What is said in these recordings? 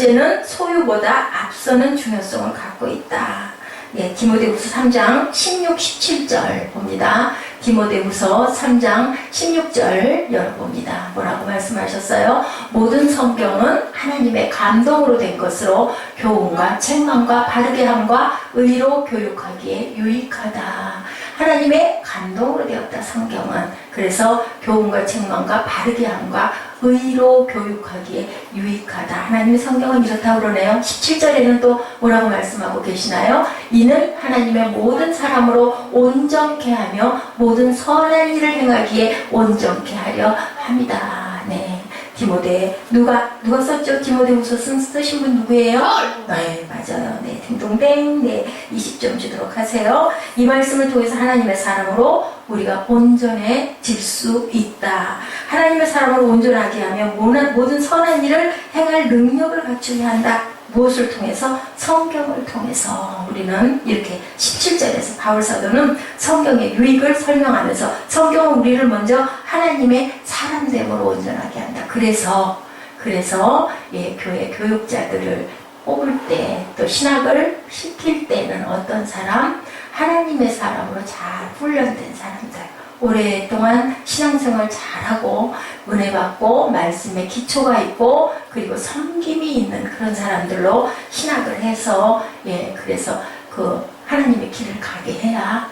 존재는 소유보다 앞서는 중요성을 갖고 있다. 예, 디모데후서 3장 16, 17절 봅니다. 디모데후서 3장 16절 열어봅니다. 뭐라고 말씀하셨어요? 모든 성경은 하나님의 감동으로 된 것으로 교훈과 책망과 바르게 함과 의로 교육하기에 유익하다. 하나님의 감동으로 되었다, 성경은. 그래서 교훈과 책망과 바르게 함과 의로 교육하기에 유익하다. 하나님의 성경은 이렇다고 그러네요. 17절에는 또 뭐라고 말씀하고 계시나요? 이는 하나님의 모든 사람으로 온전케 하며 모든 선한 일을 행하기에 온전케 하려 합니다. 네. 디모데 누가 썼죠? 디모데후서 쓰신 분 누구예요? 네, 맞아요. 네, 딩동댕. 네, 20점 주도록 하세요. 이 말씀을 통해서 하나님의 사람으로 우리가 온전해질 수 있다. 하나님의 사람으로 온전하게 하면 모든 선한 일을 행할 능력을 갖추게 한다. 무엇을 통해서? 성경을 통해서. 우리는 이렇게 17절에서 바울사도는 성경의 유익을 설명하면서 성경은 우리를 먼저 하나님의 사람됨으로 온전하게 한다. 그래서 예, 교회 교육자들을 뽑을 때, 또 신학을 시킬 때는 어떤 사람? 하나님의 사람으로 잘 훈련된 사람들, 오랫동안 신앙생활 잘하고 은혜 받고 말씀에 기초가 있고 그리고 섬김이 있는 그런 사람들로 신학을 해서, 예, 그래서 그 하나님의 길을 가게 해야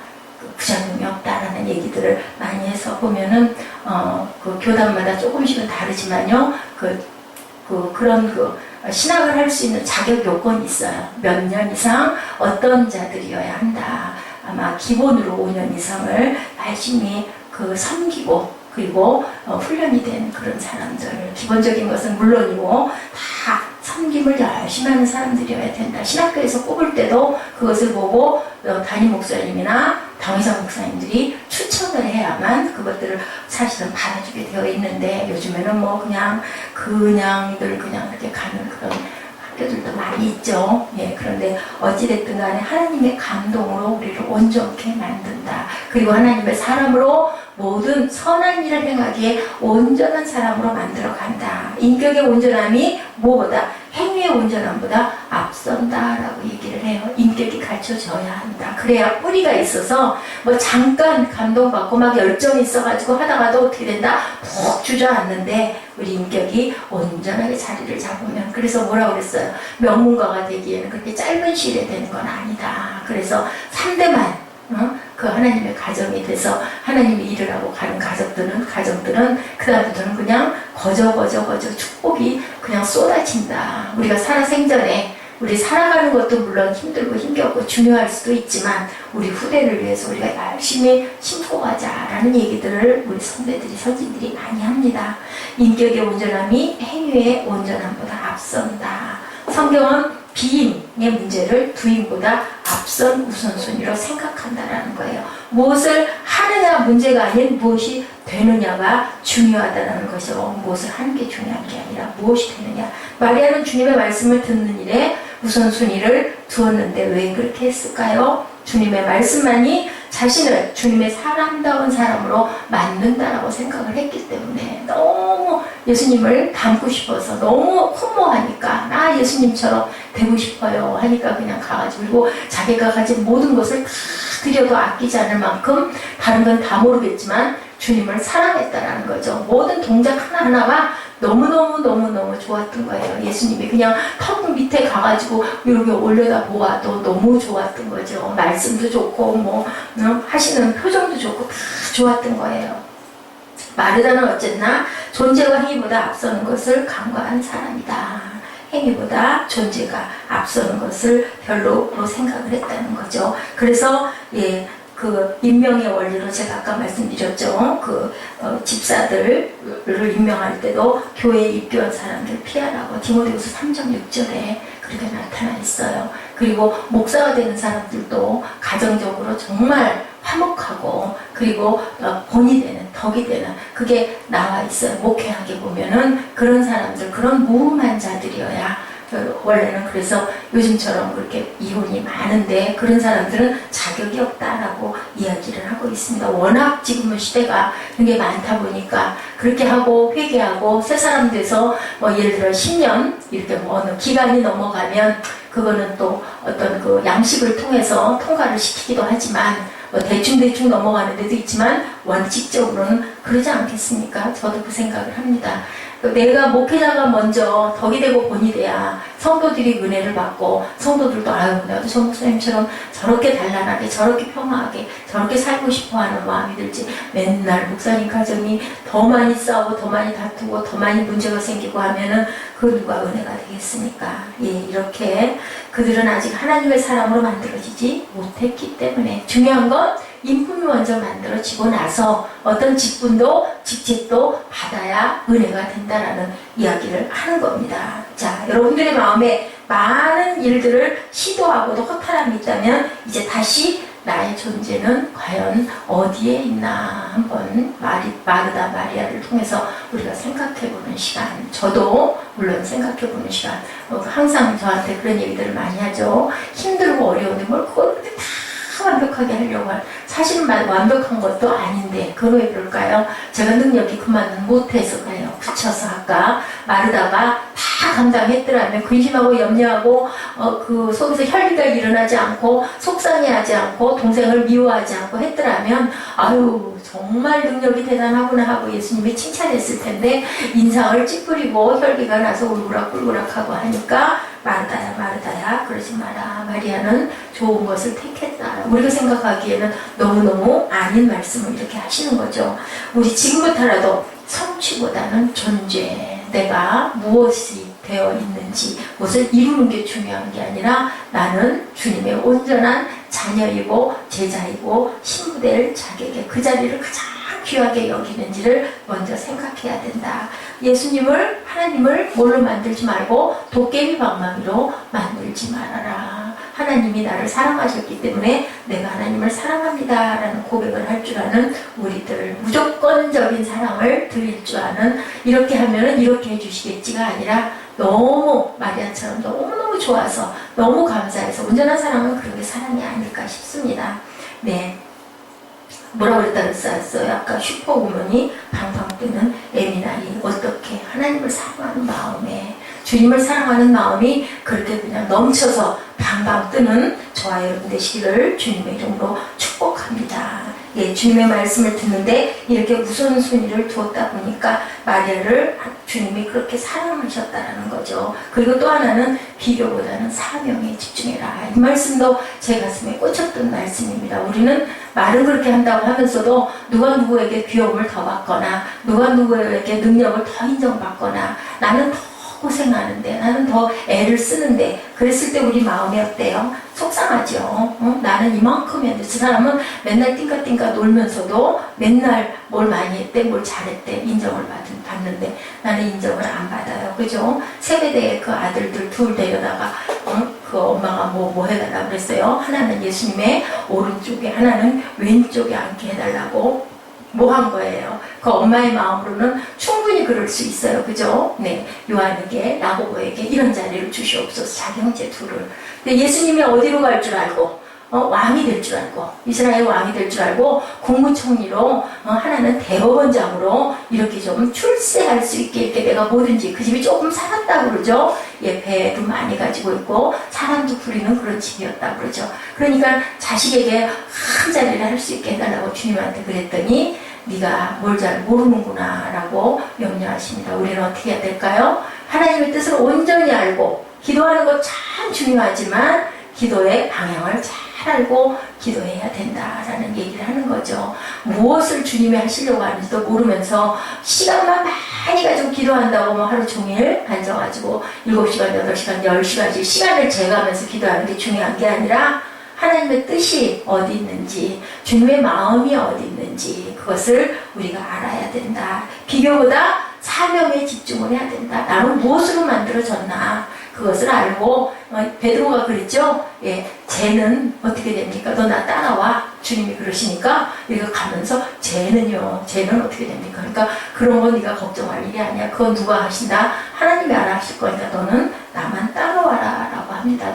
부작용이 없다라는 얘기들을 많이 해서 보면은 그 교단마다 조금씩은 다르지만요, 그런 신학을 할 수 있는 자격 요건이 있어요. 몇 년 이상 어떤 자들이어야 한다. 아마 기본으로 5년 이상을 열심히 섬기고 그리고 훈련이 된 그런 사람들, 기본적인 것은 물론이고 다 섬김을 열심히 하는 사람들이어야 된다. 신학교에서 꼽을 때도 그것을 보고 담임 목사님이나 당의사 목사님들이 추천을 해야만 그것들을 사실은 받아주게 되어 있는데, 요즘에는 뭐 그냥들 이렇게 가는 그런 학교들도 많이 있죠. 예, 그런데 어찌됐든 간에 하나님의 감동으로 우리를 온전케 만든다. 그리고 하나님의 사람으로 모든 선한 일을 행하기에 온전한 사람으로 만들어 간다. 인격의 온전함이 무엇보다 행위의 온전함보다 앞선다라고 얘기를 해요. 인격이 갖춰져야 한다. 그래야 뿌리가 있어서 뭐 잠깐 감동받고 막 열정이 있어가지고 하다가도 어떻게 된다? 푹 주저앉는데 우리 인격이 온전하게 자리를 잡으면, 그래서 뭐라고 그랬어요? 명문가가 되기에는 그렇게 짧은 시일에 되는 건 아니다. 그래서 3대만 그 하나님의 가정이 돼서 하나님의 일을 하고 가는 가정들은 그다음부터는 그냥 거저 축복이 그냥 쏟아진다. 우리가 살아생전에 우리 살아가는 것도 물론 힘들고 힘겹고 중요할 수도 있지만 우리 후대를 위해서 우리가 열심히 심고 가자라는 얘기들을 우리 선배들이 선진들이 많이 합니다. 인격의 온전함이 행위의 온전함보다 앞선다. 성경은 비인의 문제를 부인보다 앞선 우선순위로 생각한다라는 거예요. 무엇을 하느냐 문제가 아닌 무엇이 되느냐가 중요하다는 것이죠. 무엇을 하는 게 중요한 게 아니라 무엇이 되느냐. 마리아는 주님의 말씀을 듣는 일에 우선순위를 두었는데 왜 그렇게 했을까요? 주님의 말씀만이 자신을 주님의 사람다운 사람으로 만든다라고 생각을 했기 때문에, 너무 예수님을 닮고 싶어서 너무 흠모하니까 나 예수님처럼 되고 싶어요 하니까 그냥 가가지고 자기가 가진 모든 것을 다 드려도 아끼지 않을 만큼 다른 건 다 모르겠지만 주님을 사랑했다라는 거죠. 모든 동작 하나하나가 너무너무 좋았던 거예요. 예수님이 그냥 턱 밑에 가가지고 이렇게 올려다 보아도 너무 좋았던 거죠. 말씀도 좋고 하시는 표정도 좋고 다 좋았던 거예요. 마르다는 어쨌나 존재와 행위보다 앞서는 것을 간과한 사람이다. 행위보다 존재가 앞서는 것을 별로로 생각을 했다는 거죠. 그래서 그 임명의 원리로 제가 아까 말씀드렸죠. 집사들을 임명할 때도 교회에 입교한 사람들 피하라고 디모데후서 3장 6절에 그렇게 나타나 있어요. 그리고 목사가 되는 사람들도 가정적으로 정말 화목하고 그리고 본이 되는, 덕이 되는 그게 나와 있어요. 목회하게 보면은 그런 사람들, 그런 무음한 자들이어야 원래는 그래서 요즘처럼 그렇게 이혼이 많은데 그런 사람들은 자격이 없다라고 이야기를 하고 있습니다. 워낙 지금은 시대가 그게 많다 보니까 그렇게 하고 회개하고 새 사람 돼서 뭐 예를 들어 10년 이렇게 뭐 어느 기간이 넘어가면 그거는 또 어떤 그 양식을 통해서 통과를 시키기도 하지만 뭐 대충 넘어가는 데도 있지만 원칙적으로는 그러지 않겠습니까? 저도 그 생각을 합니다. 내가 목회자가 먼저 덕이 되고 본이 돼야 성도들이 은혜를 받고 성도들도 아유 나도 저 목사님처럼 저렇게 단란하게 저렇게 평화하게 저렇게 살고 싶어하는 마음이 들지 맨날 목사님 가정이 더 많이 싸우고 더 많이 다투고 더 많이 문제가 생기고 하면은 그 누가 은혜가 되겠습니까? 예, 이렇게 그들은 아직 하나님의 사람으로 만들어지지 못했기 때문에 중요한 건 인품이 먼저 만들어지고 나서 어떤 직분도 직책도 받아야 은혜가 된다라는 이야기를 하는 겁니다. 자, 여러분들의 마음에 많은 일들을 시도하고도 허탈함이 있다면 이제 다시 나의 존재는 과연 어디에 있나 한번 마르다 마리아를 통해서 우리가 생각해보는 시간, 저도 물론 생각해보는 시간, 항상 저한테 그런 얘기들을 많이 하죠. 힘들고 어려운데 뭘 그걸 다 완벽하게 하려고 사실은 완벽한 것도 아닌데 그건 왜 그럴까요? 제가 능력이 그만은 못해서 그래요. 붙여서 아까 마르다가 다 감당했더라면 근심하고 염려하고 그 속에서 혈기가 일어나지 않고 속상해하지 않고 동생을 미워하지 않고 했더라면 아유 정말 능력이 대단하구나 하고 예수님이 칭찬했을 텐데 인상을 찌푸리고 혈기가 나서 울그락불그락하고 하니까 마르다야 그러지 마라. 마리아는 좋은 것을 택했다. 우리가 생각하기에는 너무너무 아닌 말씀을 이렇게 하시는 거죠. 우리 지금부터라도 성취보다는 존재, 내가 무엇이 되어 있는지 무엇을 이루는 게 중요한 게 아니라 나는 주님의 온전한 자녀이고 제자이고 신부될 자격에 그 자리를 가장 귀하게 여기는지를 먼저 생각해야 된다. 예수님을 하나님을 뭘로 만들지 말고 도깨비 방망이로 만들지 말아라. 하나님이 나를 사랑하셨기 때문에 내가 하나님을 사랑합니다 라는 고백을 할 줄 아는 우리들, 무조건적인 사랑을 드릴 줄 아는, 이렇게 하면은 이렇게 해주시겠지가 아니라 너무 마리아처럼 너무너무 좋아서 너무 감사해서 온전한 사랑은 그런 게 사랑이 아닐까 싶습니다. 네. 뭐라고 그랬다 그랬어요? 아까 슈퍼우먼이 방방 뜨는 에미나이. 어떻게 하나님을 사랑하는 마음에, 주님을 사랑하는 마음이 그렇게 그냥 넘쳐서 방방 뜨는 저와 여러분 되시기를 주님의 이름으로 축복합니다. 예, 주님의 말씀을 듣는데 이렇게 우선순위를 두었다 보니까 마리아를 주님이 그렇게 사랑하셨다라는 거죠. 그리고 또 하나는 비교보다는 사명에 집중해라. 이 말씀도 제 가슴에 꽂혔던 말씀입니다. 우리는 말은 그렇게 한다고 하면서도 누가 누구에게 귀여움을 더 받거나 누가 누구에게 능력을 더 인정받거나 나는 더 고생하는데 나는 더 애를 쓰는데 그랬을 때 우리 마음이 어때요? 속상하죠. 나는 이만큼이었는데 저 사람은 맨날 띵까띵까 놀면서도 맨날 뭘 많이 했대, 뭘 잘했대, 인정을 받는데 나는 인정을 안 받아요. 그죠? 세배대에 그 아들들 둘 데려다가 그 엄마가 뭐 해달라고 그랬어요. 하나는 예수님의 오른쪽에 하나는 왼쪽에 앉게 해달라고 뭐 한 거예요. 그 엄마의 마음으로는 충분히 그럴 수 있어요. 그죠? 네. 요한에게, 야고보에게 이런 자리를 주시옵소서. 자기 형제 둘을. 근데 예수님이 어디로 갈 줄 알고, 왕이 될 줄 알고, 이스라엘 왕이 될 줄 알고, 국무총리로, 하나는 대법원장으로 이렇게 좀 출세할 수 있게 이렇게 내가 뭐든지 그 집이 조금 살았다고 그러죠? 예, 배도 많이 가지고 있고, 사람도 부리는 그런 집이었다고 그러죠. 그러니까 자식에게 한 자리를 할 수 있게 해달라고 주님한테 그랬더니, 네가 뭘 잘 모르는구나 라고 명령하십니다. 우리는 어떻게 해야 될까요? 하나님의 뜻을 온전히 알고, 기도하는 것 참 중요하지만, 기도의 방향을 잘 알고 기도해야 된다라는 얘기를 하는 거죠. 무엇을 주님이 하시려고 하는지도 모르면서 시간만 많이 가지고 기도한다고 뭐 하루 종일 앉아가지고 7시간, 8시간, 10시간씩 시간을 재가면서 기도하는 게 중요한 게 아니라 하나님의 뜻이 어디 있는지, 주님의 마음이 어디 있는지 그것을 우리가 알아야 된다. 비교보다 사명에 집중을 해야 된다. 나는 무엇으로 만들어졌나 그것을 알고, 베드로가 그랬죠. 예, 쟤는 어떻게 됩니까? 너 나 따라와. 주님이 그러시니까 우리가 가면서 쟤는 어떻게 됩니까? 그러니까 그런 건 네가 걱정할 일이 아니야. 그건 누가 하신다? 하나님이 알아 하실 거니까 너는 나만 따라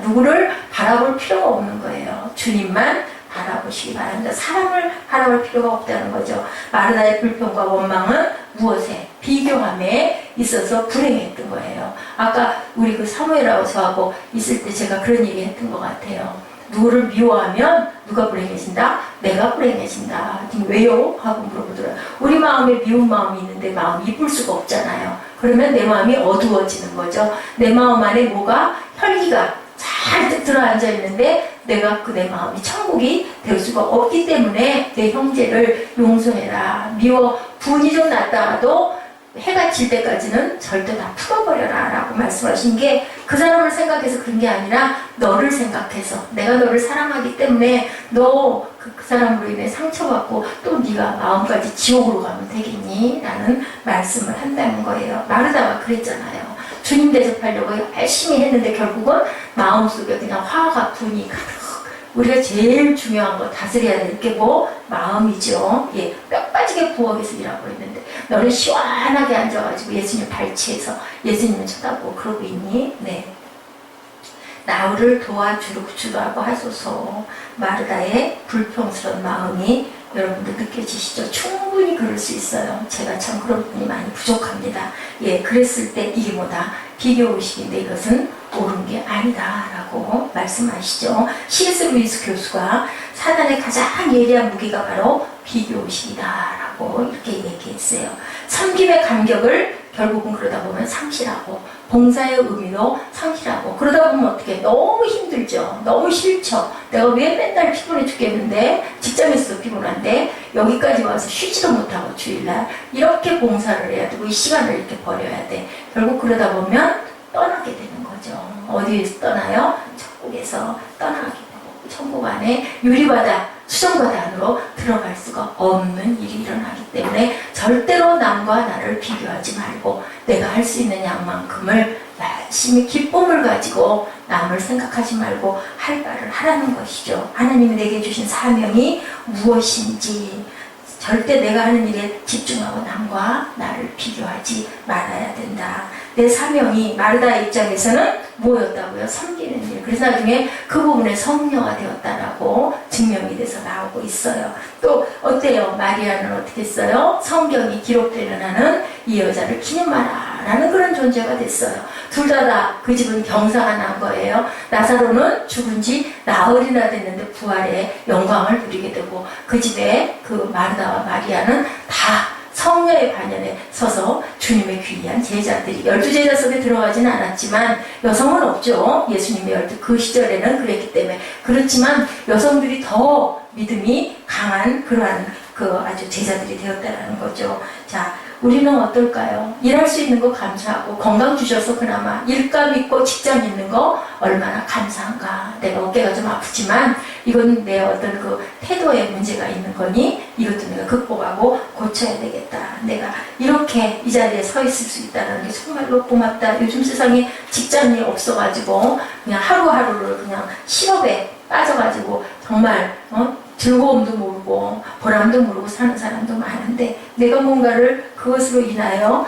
누구를 바라볼 필요가 없는 거예요. 주님만 바라보시기 바랍니다. 사람을 바라볼 필요가 없다는 거죠. 마르다의 불평과 원망은 무엇에? 비교함에 있어서 불행했던 거예요. 아까 우리 그 사무엘하고 저하고 있을 때 제가 그런 얘기 했던 것 같아요. 누구를 미워하면 누가 불행해진다? 내가 불행해진다. 왜요? 하고 물어보더라고요. 우리 마음에 미운 마음이 있는데 마음이 이쁠 수가 없잖아요. 그러면 내 마음이 어두워지는 거죠. 내 마음 안에 뭐가 혈기가 잘 들어앉아 있는데 내가 그 내 마음이 천국이 될 수가 없기 때문에 내 형제를 용서해라. 미워 분이 좀 났다가도 해가 질 때까지는 절대 다 풀어버려라 라고 말씀하신 게 그 사람을 생각해서 그런 게 아니라 너를 생각해서 내가 너를 사랑하기 때문에 너 그 사람으로 인해 상처받고 또 네가 마음까지 지옥으로 가면 되겠니? 라는 말씀을 한다는 거예요. 마르다가 그랬잖아요. 주님 대접하려고 열심히 했는데 결국은 마음속에 그냥 화가 분이 가득. 우리가 제일 중요한 거 다스려야 될 게 뭐? 마음이죠. 예, 뼈 빠지게 부엌에서 일하고 있는데 너는 시원하게 앉아가지고 예수님 발치해서 예수님을 쳐다보고 그러고 있니? 네. 나를 도와주기도 하소서. 마르다의 불평스러운 마음이 여러분들 느껴지시죠? 충분히 그럴 수 있어요. 제가 참 그런 부분이 많이 부족합니다. 예, 그랬을 때 이게 뭐다? 비교의식인데 이것은 옳은 게 아니다 라고 말씀하시죠. C.S. 루이스 교수가 사단의 가장 예리한 무기가 바로 비교의식이다 라고 이렇게 얘기했어요. 섬김의 감격을 결국은 그러다 보면 상실하고 봉사의 의미도 상실하고 그러다 보면 어떻게 너무 힘들죠. 너무 싫죠. 내가 왜 맨날 피곤해 죽겠는데 직장에서도 피곤한데 여기까지 와서 쉬지도 못하고 주일날 이렇게 봉사를 해야 되고 이 시간을 이렇게 버려야 돼. 결국 그러다 보면 떠나게 되는 거죠. 어디에서 떠나요? 천국에서 떠나게 되고 천국 안에 유리바다 수정바다 안으로 들어갈 수가 없는 일이 일어나기 때문에 절대로 남과 나를 비교하지 말고 내가 할 수 있는 양만큼을 열심히 기쁨을 가지고 남을 생각하지 말고 할 바를 하라는 것이죠. 하나님이 내게 주신 사명이 무엇인지 절대 내가 하는 일에 집중하고 남과 나를 비교하지 말아야 된다. 내 사명이 마르다의 입장에서는 뭐였다고요? 섬기는 일. 그래서 나중에 그 부분에 성녀가 되었다라고 증명이 돼서 나오고 있어요. 또 어때요? 마리아는 어떻게 했어요? 성경이 기록되는 한은 이 여자를 기념하라 라는 그런 존재가 됐어요. 둘 다 그 집은 경사가 난 거예요. 나사로는 죽은 지 나흘이나 됐는데 부활의 영광을 누리게 되고 그 집에 그 마르다와 마리아는 다 성녀의 반열에 서서 주님의 귀한 제자들이 12제자 속에 들어가지는 않았지만 여성은 없죠. 예수님의 12 그 시절에는 그랬기 때문에 그렇지만 여성들이 더 믿음이 강한 그러한 그 아주 제자들이 되었다라는 거죠. 자, 우리는 어떨까요? 일할 수 있는 거 감사하고 건강 주셔서 그나마 일감 있고 직장 있는 거 얼마나 감사한가. 내가 어깨가 좀 아프지만 이건 내 어떤 그 태도에 문제가 있는 거니 이것도 내가 극복하고 고쳐야 되겠다. 내가 이렇게 이 자리에 서 있을 수 있다는 게 정말로 고맙다. 요즘 세상에 직장이 없어가지고 그냥 하루하루를 그냥 실업에 빠져가지고 정말 즐거움도 모르고 보람도 모르고 사는 사람도 많은데 내가 뭔가를 그것으로 인하여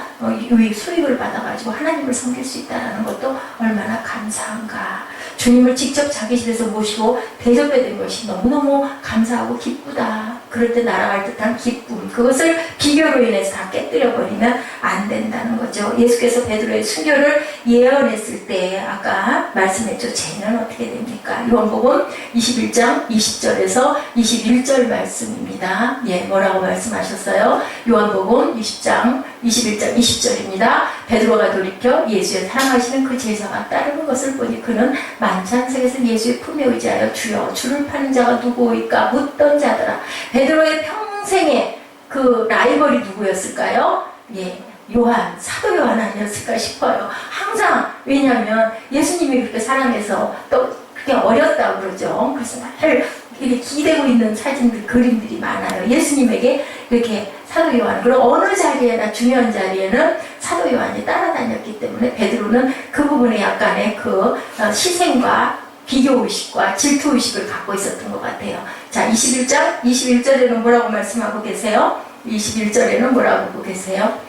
수익을 받아가지고 하나님을 섬길 수 있다는 것도 얼마나 감사한가. 주님을 직접 자기 집에서 모시고 대접받은 것이 너무너무 감사하고 기쁘다. 그럴 때 날아갈 듯한 기쁨, 그것을 비교로 인해서 다 깨뜨려버리면 안 된다는 거죠. 예수께서 베드로의 순교를 예언했을 때 아까 말씀했죠. 쟤는 어떻게 됩니까? 요한복음 21장 20절에서 21절 말씀입니다. 예, 뭐라고 말씀하셨어요? 요한복음 20장 21장 20절입니다. 베드로가 돌이켜 예수의 사랑하시는 그 제자가 따르는 것을 보니 그는 만찬석에서 예수의 품에 의지하여 주여 주를 파는 자가 누구이까 묻던 자더라. 베드로의 평생의 그 라이벌이 누구였을까요? 예, 요한, 사도 요한 아니었을까 싶어요. 항상, 왜냐하면 예수님이 그렇게 사랑해서 또 그게 어렸다고 그러죠. 그래서 늘 이렇게 기대고 있는 사진들, 그림들이 많아요. 예수님에게 이렇게 사도 요한, 그리고 어느 자리에나 중요한 자리에는 사도 요한이 따라다녔기 때문에 베드로는 그 부분에 약간의 그 희생과 비교의식과 질투의식을 갖고 있었던 것 같아요. 자, 21장 21절에는 뭐라고 말씀하고 계세요? 21절에는 뭐라고 하고 계세요?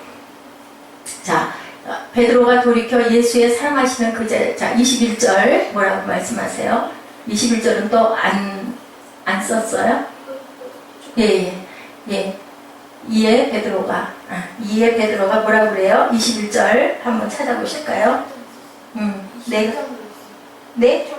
자, 베드로가 돌이켜 예수의 사랑하시는 그자, 자, 21절 뭐라고 말씀하세요? 21절은 또 안 썼어요? 예. 이에 베드로가 뭐라고 그래요? 21절 한번 찾아보실까요? 네?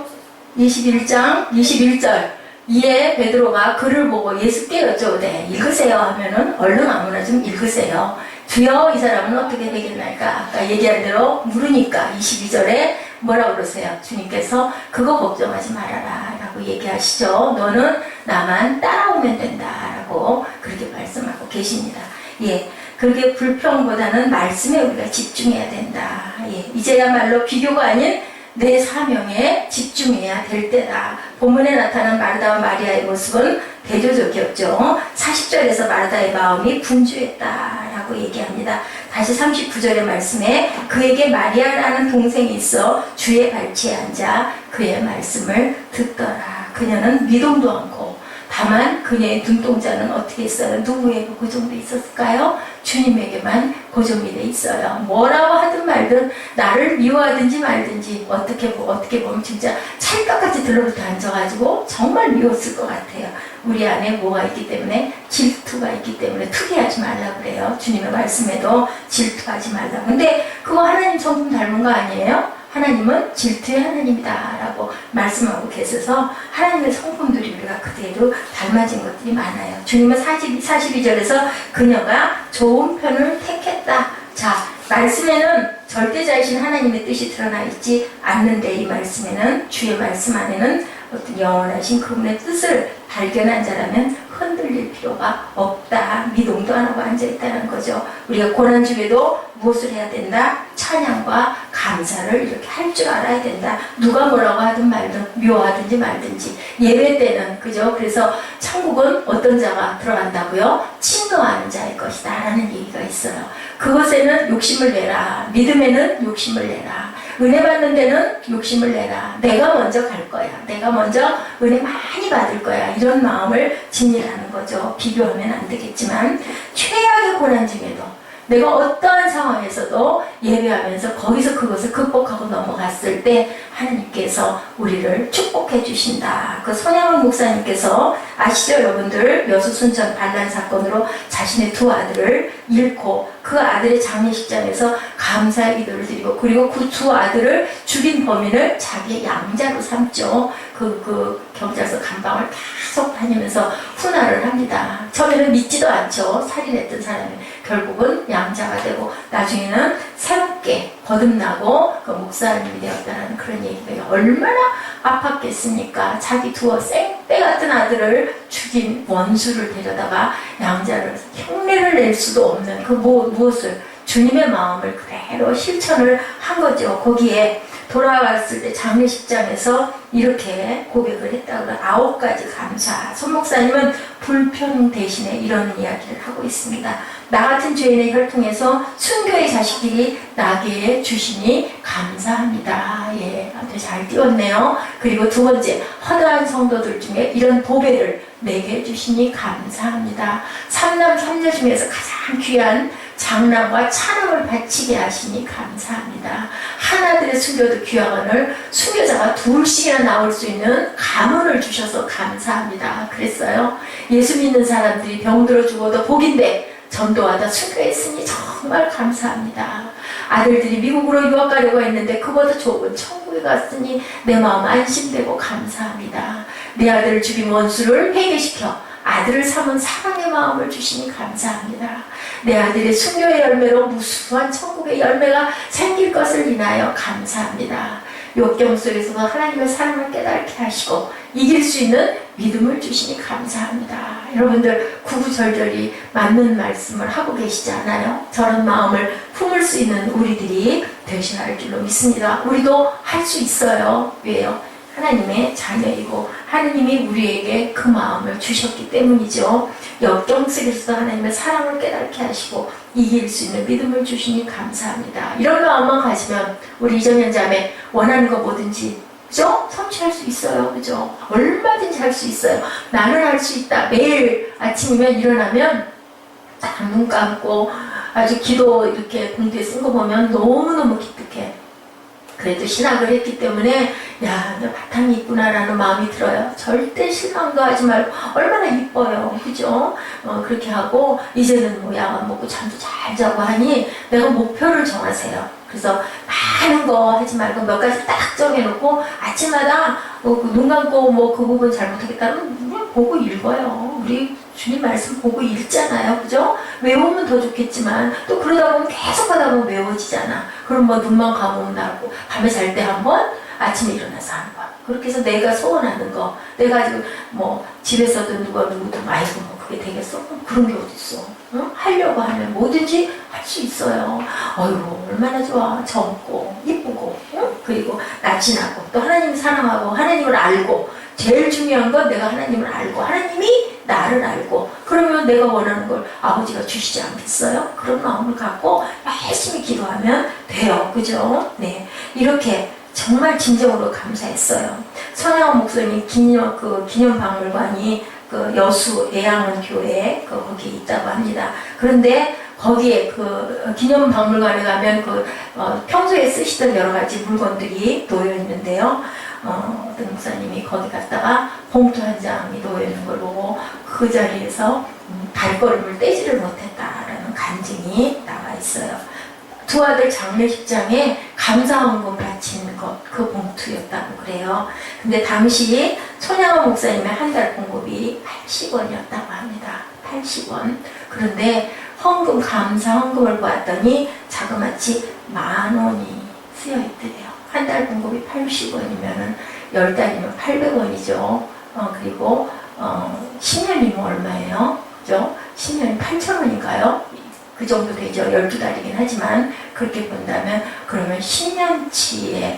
21장 21절 이에 베드로가 그를 보고 예수께 여쭤오되 읽으세요 하면은 얼른 아무나 좀 읽으세요. 주여 이 사람은 어떻게 되겠나이까? 아까 얘기한 대로 물으니까 22절에 뭐라고 그러세요? 주님께서 그거 걱정하지 말아라 라고 얘기하시죠. 너는 나만 따라오면 된다 라고 그렇게 말씀하고 계십니다. 예, 그렇게 불평보다는 말씀에 우리가 집중해야 된다. 예, 이제야말로 비교가 아닌 내 사명에 집중해야 될 때다. 본문에 나타난 마르다와 마리아의 모습은 대조적이었죠. 40절에서 마르다의 마음이 분주했다라고 얘기합니다. 다시 39절의 말씀에 그에게 마리아라는 동생이 있어 주의 발치에 앉아 그의 말씀을 듣더라. 그녀는 미동도 않고 다만 그녀의 눈동자는 어떻게 있어요? 누구에게 고정돼 있었을까요? 주님에게만 고정이 돼 있어요. 뭐라고 하든 말든 나를 미워하든지 말든지 어떻게 보면 진짜 찰떡같이 들러붙어 앉아가지고 정말 미웠을 것 같아요. 우리 안에 뭐가 있기 때문에 질투가 있기 때문에 투기하지 말라 그래요. 주님의 말씀에도 질투하지 말라. 근데 그거 하나님 성품 닮은 거 아니에요? 하나님은 질투의 하나님이다 라고 말씀하고 계셔서 하나님의 성품들이 우리가 그대로 닮아진 것들이 많아요. 주님은 42절에서 그녀가 좋은 편을 택했다. 자, 말씀에는 절대자이신 하나님의 뜻이 드러나 있지 않는데 이 말씀에는 주의 말씀 안에는 어떤 영원하신 그분의 뜻을 발견한 자라면 흔들릴 필요가 없다. 미동도 안 하고 앉아있다는 거죠. 우리가 고난중에도 무엇을 해야 된다? 찬양과 감사를 이렇게 할 줄 알아야 된다. 누가 뭐라고 하든 말든 미워하든지 말든지 예배 때는 그죠? 그래서 천국은 어떤 자가 들어간다고요? 친노하는 자일 것이다 라는 얘기가 있어요. 그것에는 욕심을 내라. 믿음에는 욕심을 내라. 은혜 받는 데는 욕심을 내라. 내가 먼저 갈 거야. 내가 먼저 은혜 많이 받을 거야. 이런 마음을 지니라는 거죠. 비교하면 안 되겠지만 최악의 고난 중에도 내가 어떠한 상황에서도 예배하면서 거기서 그것을 극복하고 넘어갔을 때 하나님께서 우리를 축복해 주신다. 그 손양원 목사님께서 아시죠 여러분들? 여수순천 반란 사건으로 자신의 두 아들을 잃고 그 아들의 장례식장에서 감사의 기도를 드리고 그리고 그 두 아들을 죽인 범인을 자기의 양자로 삼죠. 그 경찰서 감방을 계속 다니면서 훈화를 합니다. 처음에는 믿지도 않죠. 살인했던 사람이 결국은 양자가 되고 나중에는 새롭게 거듭나고 그 목사님이 되었다는 그런 얘기가 얼마나 아팠겠습니까? 자기 두어 생떼 같은 아들을 죽인 원수를 데려다가 양자를 흉내를 낼 수도 없는 그 무엇을 주님의 마음을 그대로 실천을 한 거죠. 거기에 돌아왔을 때 장례식장에서 이렇게 고백을 했다고 9가지 감사. 손 목사님은 불평 대신에 이런 이야기를 하고 있습니다. 나 같은 죄인의 혈통에서 순교의 자식들이 나게 주시니 감사합니다. 예, 아주 잘 띄웠네요. 그리고 두 번째, 허다한 성도들 중에 이런 보배를 내게 해주시니 감사합니다. 삼남 삼녀 중에서 가장 귀한 장남과 찬음을 바치게 하시니 감사합니다. 하나들의 순교도 귀하거늘 순교자가 둘씩이나 나올 수 있는 가문을 주셔서 감사합니다. 그랬어요. 예수 믿는 사람들이 병들어 죽어도 복인데 전도하다 순교했으니 정말 감사합니다. 아들들이 미국으로 유학 가려고 했는데 그보다 좋은 천국에 갔으니 내 마음 안심되고 감사합니다. 내 아들을 죽인 원수를 회개시켜 아들을 삼은 사랑의 마음을 주시니 감사합니다. 내 아들의 순교의 열매로 무수한 천국의 열매가 생길 것을 인하여 감사합니다. 역경 속에서도 하나님의 사랑을 깨닫게 하시고 이길 수 있는 믿음을 주시니 감사합니다. 여러분들 구구절절히 맞는 말씀을 하고 계시지 않아요? 저런 마음을 품을 수 있는 우리들이 되셔야 할 줄로 믿습니다. 우리도 할 수 있어요. 왜요? 하나님의 자녀이고 하나님이 우리에게 그 마음을 주셨기 때문이죠. 역경 속에서도 하나님의 사랑을 깨닫게 하시고 이길 수 있는 믿음을 주시니 감사합니다. 이런 마음만 가지면 우리 이정현 자매 원하는 거 뭐든지 그죠? 성취할 수 있어요. 그죠? 얼마든지 할 수 있어요. 나는 할 수 있다. 매일 아침이면 일어나면 눈 감고 아주 기도 이렇게 봉투에 쓴 거 보면 너무너무 기특해. 그래도 신학을 했기 때문에 야, 내 바탕이 있구나라는 마음이 들어요. 절대 실망도 하지 말고 얼마나 이뻐요. 그죠? 그렇게 하고 이제는 뭐 약 안 먹고 잠도 잘 자고 하니 내가 목표를 정하세요. 그래서 많은 거 하지 말고 몇 가지 딱 정해놓고 아침마다 눈 감고 뭐 그 부분 잘못하겠다면 그냥 보고 읽어요. 우리 주님 말씀 보고 읽잖아요. 그죠? 외우면 더 좋겠지만 또 그러다 보면 계속 하다 보면 외워지잖아. 그럼 뭐 눈만 감으면 나고 밤에 잘 때 한 번, 아침에 일어나서 한 번. 그렇게 해서 내가 소원하는 거, 내가 지금 뭐 집에서도 누구도 아이고 뭐 그게 되겠어? 그런 게 어딨어? 응? 하려고 하면 뭐든지 할 수 있어요. 어이구 얼마나 좋아. 젊고 이쁘고 응? 그리고 날씬하고 또 하나님 사랑하고 하나님을 알고 제일 중요한 건 내가 하나님을 알고 하나님이 나를 알고 그러면 내가 원하는 걸 아버지가 주시지 않겠어요? 그런 마음을 갖고 열심히 기도하면 돼요. 그죠? 네, 이렇게 정말 진정으로 감사했어요. 손양원 목사님 기념박물관이 그 여수 애양원 교회 거기에 있다고 합니다. 그런데 거기에 그 기념박물관에 가면 평소에 쓰시던 여러 가지 물건들이 놓여 있는데요. 어떤 목사님이 거기 갔다가 봉투 한 장이 놓여 있는 걸 보고 그 자리에서 발걸음을 떼지를 못했다라는 간증이 나와 있어요. 두 아들 장례식장에 감사헌금 바친 그 봉투였다고 그래요. 근데 당시 손양원 목사님의 한 달 봉급이 80원이었다고 합니다. 80원. 그런데 감사 헌금을 보았더니 자그마치 10,000원이 쓰여 있더래요. 한 달 봉급이 80원이면은 10달이면 800원이죠. 그리고 10년이면 얼마예요? 그죠? 10년이 8,000원인가요? 그 정도 되죠. 12달이긴 하지만 그렇게 본다면 그러면 10년치의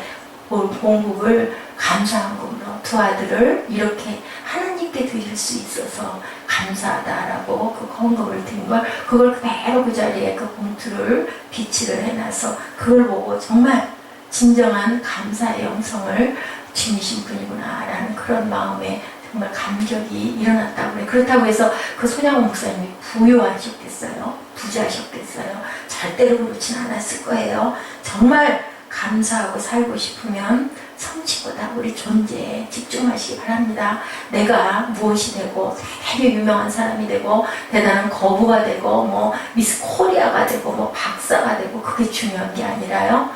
봉급을 감사헌금으로 두 아들을 이렇게 하나님께 드릴 수 있어서 감사하다라고 그 헌금을 드린 걸 그걸 그대로 그 자리에 그 봉투를 비치를 해놔서 그걸 보고 정말 진정한 감사의 영성을 지니신 분이구나 라는 그런 마음에 정말 감격이 일어났다고 해요. 그렇다고 해서 그 손양원 목사님이 부유하셨겠어요? 부자하셨겠어요? 절대로 그렇진 않았을 거예요. 정말 감사하고 살고 싶으면 성취보다 우리 존재에 집중하시기 바랍니다. 내가 무엇이 되고 대단히 유명한 사람이 되고 대단한 거부가 되고 뭐 미스 코리아가 되고 뭐 박사가 되고 그게 중요한 게 아니라요.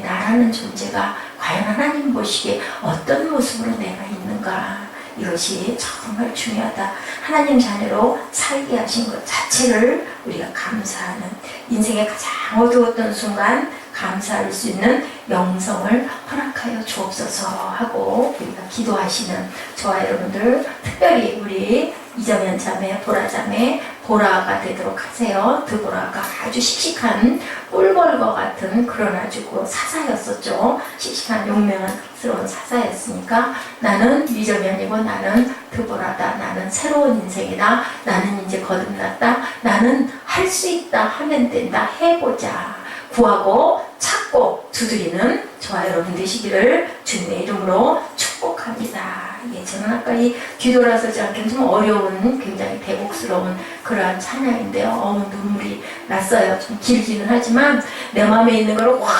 나라는 존재가 과연 하나님 보시기에 어떤 모습으로 내가 있는가 이것이 정말 중요하다. 하나님 자녀로 살게 하신 것 자체를 우리가 감사하는 인생의 가장 어두웠던 순간 감사할 수 있는 영성을 허락하여 주옵소서 하고 우리가 기도하시는 저와 여러분들 특별히 우리 이정현 자매, 보라 자매, 보라가 되도록 하세요. 드보라가 아주 씩씩한 꿀벌과 같은 그런 아주 사사였었죠. 씩씩한 용맹스러운 사사였으니까 나는 이정현이고 나는 드보라다. 나는 새로운 인생이다. 나는 이제 거듭났다. 나는 할 수 있다. 하면 된다. 해보자. 구하고 찾고 두드리는 저와 여러분 되시기를 주님의 이름으로 축복합니다. 저는 아까 이 뒤돌아서지 않기는 좀 어려운 굉장히 대곡스러운 그러한 찬양인데요. 눈물이 났어요. 좀 길기는 하지만 내 마음에 있는 걸 확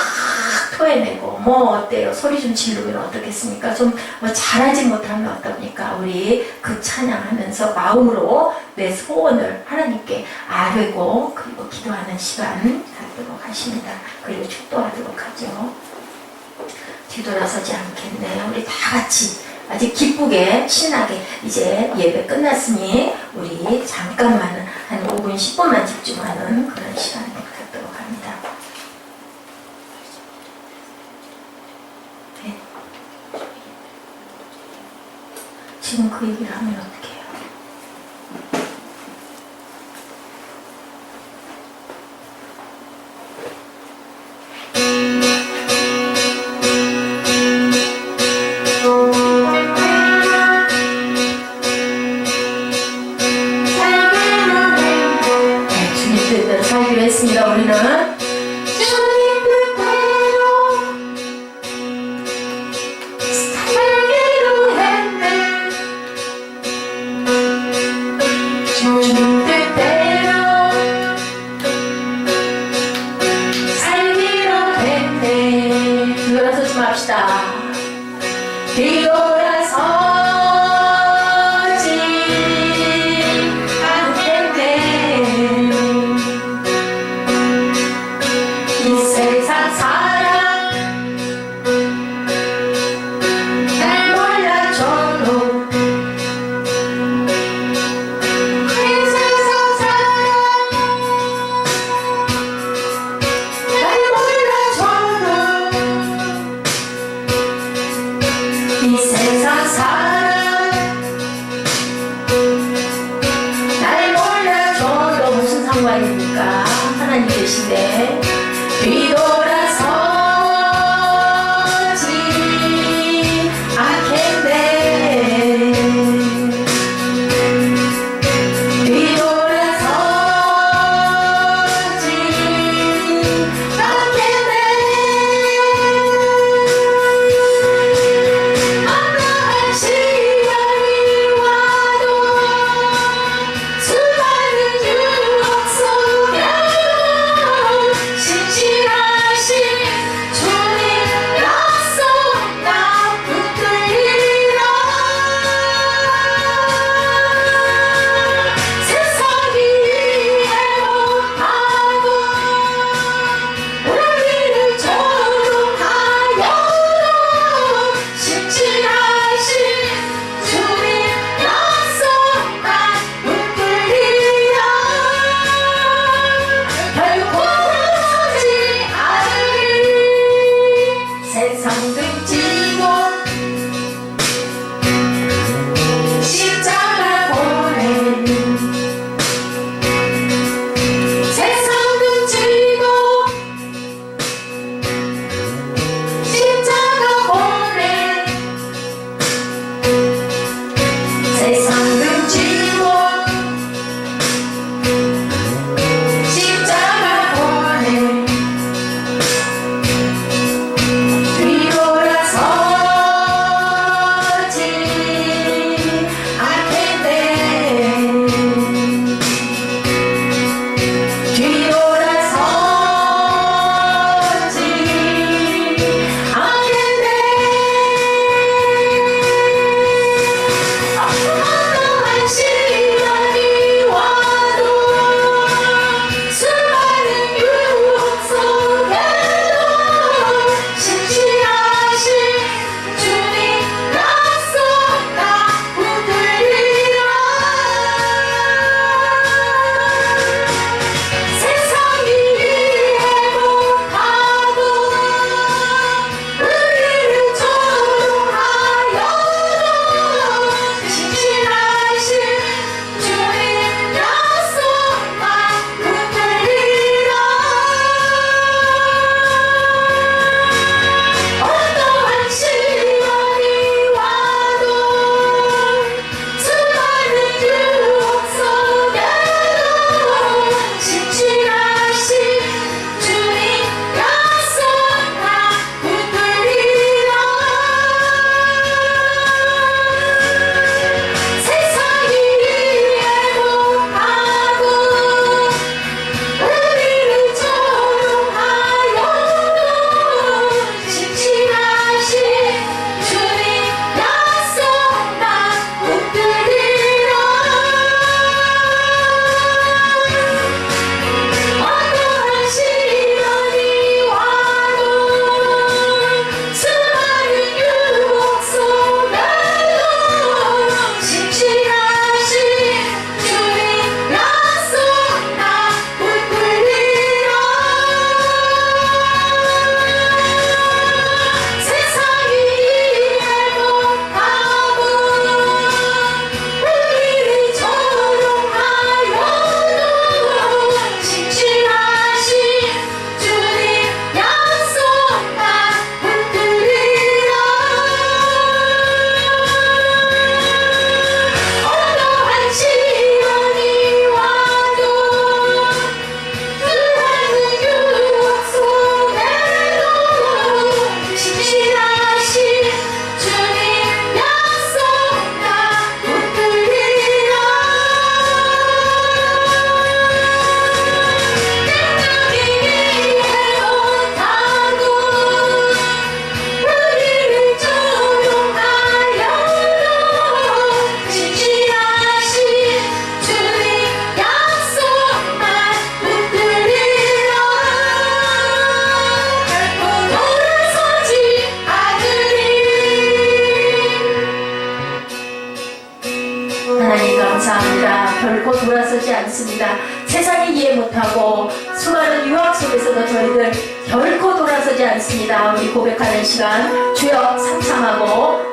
토해내고 뭐 어때요? 소리 좀 지르면 어떻겠습니까? 좀 뭐 잘하지 못하면 어떡합니까? 우리 그 찬양하면서 마음으로 내 소원을 하나님께 아뢰고 그리고 기도하는 시간 갖도록 하십니다. 그리고 축도하도록 하죠. 뒤돌아서지 않겠네요. 우리 다 같이 아주 기쁘게 신나게 이제 예배 끝났으니 우리 잠깐만 한 5분 10분만 집중하는 그런 시간을 갖도록 합니다. 네. 지금 그 얘기를 하면 어떻게 해요? 했습니다. 우리는 주님 뜻대로 살기로 했네. 뒤돌아서지 않겠네. 이 세상 사랑 날 몰라줘도 이 세상 사랑 날 몰라줘도 이 세상 사랑 날 몰라줘도 무슨 상관입니까? 하나님 계신데 뒤돌아서지 않겠네. 뒤돌아서지 않겠네. 어떠한 시련이 와도 수많은 유혹 속에도 결코 돌아서지 않습니다. 세상이 이해 못하고 수많은 유학 속에서도 저희들 결코 돌아서지 않습니다. 우리 고백하는 시간, 주여 삼창하고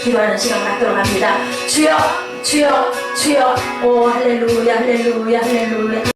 기도하는 시간 갖도록 합니다. 주여, 주여, 주여. 오 할렐루야, 할렐루야, 할렐루야.